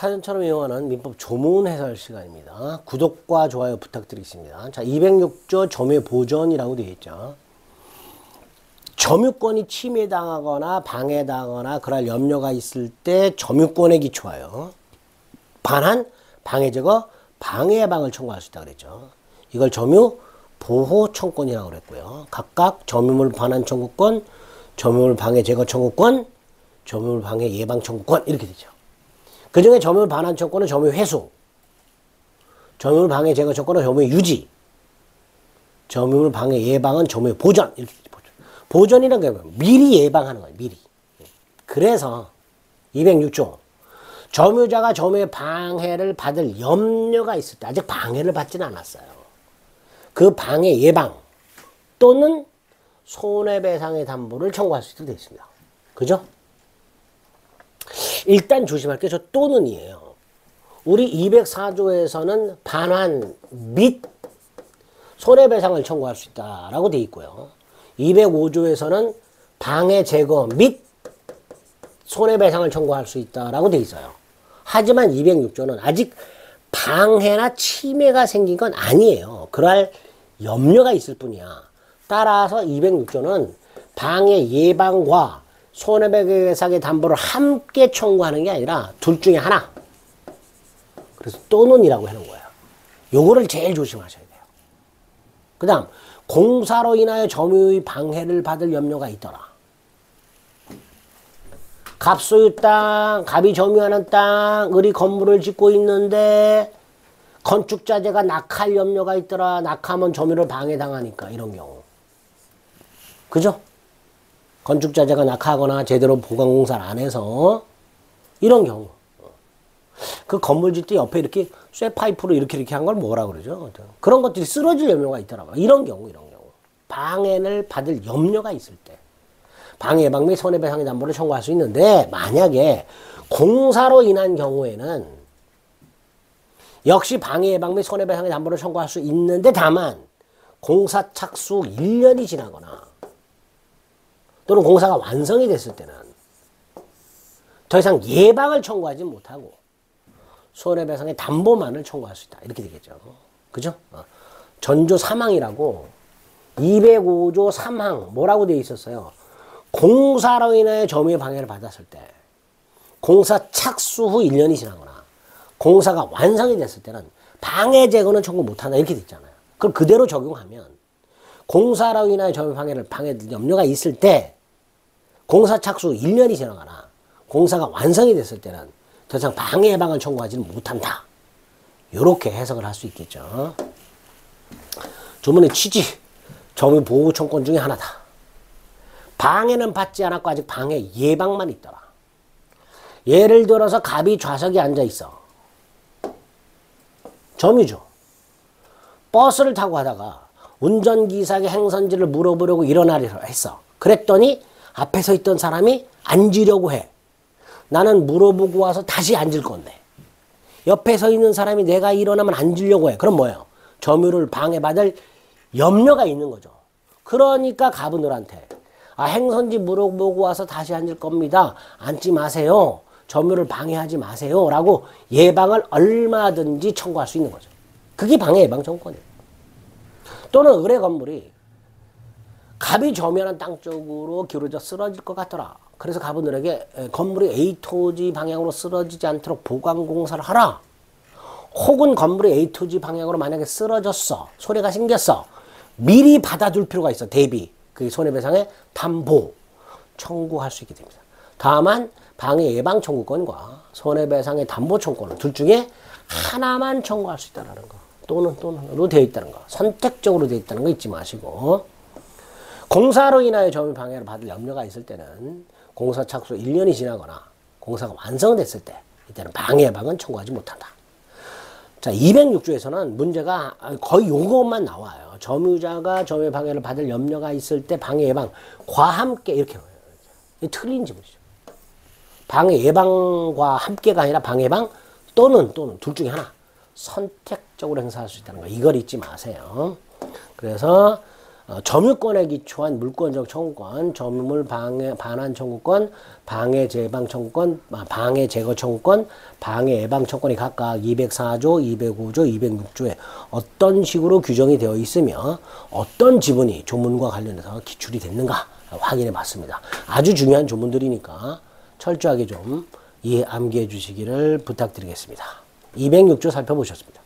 사전처럼 이용하는 민법 조문 해설 시간입니다. 구독과 좋아요 부탁드리겠습니다. 자, 206조 점유 보전이라고 되어 있죠. 점유권이 침해당하거나 방해당하거나 그럴 염려가 있을 때 점유권에 기초하여 반한 방해 제거 방해 예방을 청구할 수 있다 그랬죠. 이걸 점유 보호 청구권이라고 그랬고요. 각각 점유물 반환 청구권, 점유물 방해 제거 청구권, 점유물 방해 예방 청구권 이렇게 되죠. 그 중에 점유물 반환 청구권은 점유 회수, 점유물 방해 제거 청구권은 점유 유지, 점유물 방해 예방은 점유 보전. 이렇게 보전이라는 게 뭐예요? 미리 예방하는 거예요. 미리. 그래서 206조 점유자가 점유의 방해를 받을 염려가 있을 때 아직 방해를 받지는 않았어요. 그 방해 예방 또는 손해배상의 담보를 청구할 수 있도록 되어 있습니다. 그죠? 일단 조심할 게 저 또는이에요. 우리 204조에서는 반환 및 손해배상을 청구할 수 있다라고 되어 있고요. 205조에서는 방해 제거 및 손해배상을 청구할 수 있다라고 되어 있어요. 하지만 206조는 아직 방해나 침해가 생긴 건 아니에요. 그럴 염려가 있을 뿐이야. 따라서 206조는 방해 예방과 손해배상의 담보를 함께 청구하는 게 아니라 둘 중에 하나. 그래서 또는이라고 하는 거예요. 요거를 제일 조심하셔야 돼요. 그 다음 공사로 인하여 점유의 방해를 받을 염려가 있더라. 갑소유 땅, 갑이 점유하는 땅, 을이 건물을 짓고 있는데 건축자재가 낙할 염려가 있더라. 낙하면 점유를 방해당하니까 이런 경우. 그죠? 건축자재가 낙하거나 제대로 보강공사를 안 해서 이런 경우. 그 건물 짓 때 옆에 이렇게 쇠파이프로 이렇게 한 걸 뭐라 그러죠? 그런 것들이 쓰러질 염려가 있더라고요. 이런 경우. 방해를 받을 염려가 있을 때. 방해 예방 및 손해배상의 담보를 청구할 수 있는데 만약에 공사로 인한 경우에는 역시 방해 예방 및 손해배상의 담보를 청구할 수 있는데 다만 공사 착수 후 1년이 지나거나 또는 공사가 완성이 됐을 때는 더 이상 예방을 청구하지 못하고 손해배상의 담보만을 청구할 수 있다. 이렇게 되겠죠. 그죠? 전조 3항이라고 205조 3항 뭐라고 되어 있었어요? 공사로 인하여 점유의 방해를 받았을 때 공사 착수 후 1년이 지나거나 공사가 완성이 됐을 때는 방해 제거는 청구 못한다. 이렇게 돼 있잖아요. 그걸 그대로 적용하면 공사로 인하여 점유 방해를 방해될 염려가 있을 때 공사 착수 후 1년이 지나거나 공사가 완성이 됐을 때는 더 이상 방해 예방을 청구하지는 못한다. 이렇게 해석을 할 수 있겠죠. 조문의 취지, 점유 보호 청구권 중에 하나다. 방해는 받지 않았고 아직 방해 예방만 있더라. 예를 들어서 갑이 좌석에 앉아 있어. 점유죠. 버스를 타고 가다가 운전기사에게 행선지를 물어보려고 일어나려 했어. 그랬더니 앞에 서 있던 사람이 앉으려고 해. 나는 물어보고 와서 다시 앉을 건데 옆에 서 있는 사람이 내가 일어나면 앉으려고 해. 그럼 뭐예요? 점유를 방해받을 염려가 있는 거죠. 그러니까 갑은 을한테 행선지 물어보고 와서 다시 앉을 겁니다. 앉지 마세요. 점유를 방해하지 마세요. 라고 예방을 얼마든지 청구할 수 있는 거죠. 그게 방해 예방 청구권이에요. 또는 을의 건물이 갑이 점유하는 땅 쪽으로 기울어져 쓰러질 것 같더라. 그래서 갑은 을에게 건물이 A 토지 방향으로 쓰러지지 않도록 보강공사를 하라. 혹은 건물이 A 토지 방향으로 만약에 쓰러졌어. 손해가 생겼어. 미리 받아둘 필요가 있어. 대비. 그게 손해배상의 담보 청구할 수 있게 됩니다. 다만 방해 예방 청구권과 손해배상의 담보 청구권은 둘 중에 하나만 청구할 수 있다는 거. 또는로 되어 있다는 거. 선택적으로 되어 있다는 거 잊지 마시고. 공사로 인하여 점유 방해를 받을 염려가 있을 때는 공사 착수 1년이 지나거나 공사가 완성됐을 때 이때는 방해 예방은 청구하지 못한다. 자, 206조에서는 문제가 거의 요것만 나와요. 점유자가 점유 방해를 받을 염려가 있을 때 방해 예방과 함께 이렇게 나와요. 이게 틀린 지문이죠. 방해 예방과 함께가 아니라 방해 예방 또는 둘 중에 하나 선택적으로 행사할 수 있다는 거. 이걸 잊지 마세요. 그래서 점유권에 기초한 물권적 청구권, 점유물 반환 청구권, 방해 제방 청구권, 방해 제거 청구권, 방해 예방 청구권이 각각 204조, 205조, 206조에 어떤 식으로 규정이 되어 있으며 어떤 지문이 조문과 관련해서 기출이 됐는가 확인해 봤습니다. 아주 중요한 조문들이니까 철저하게 좀 암기해 주시기를 부탁드리겠습니다. 206조 살펴보셨습니다.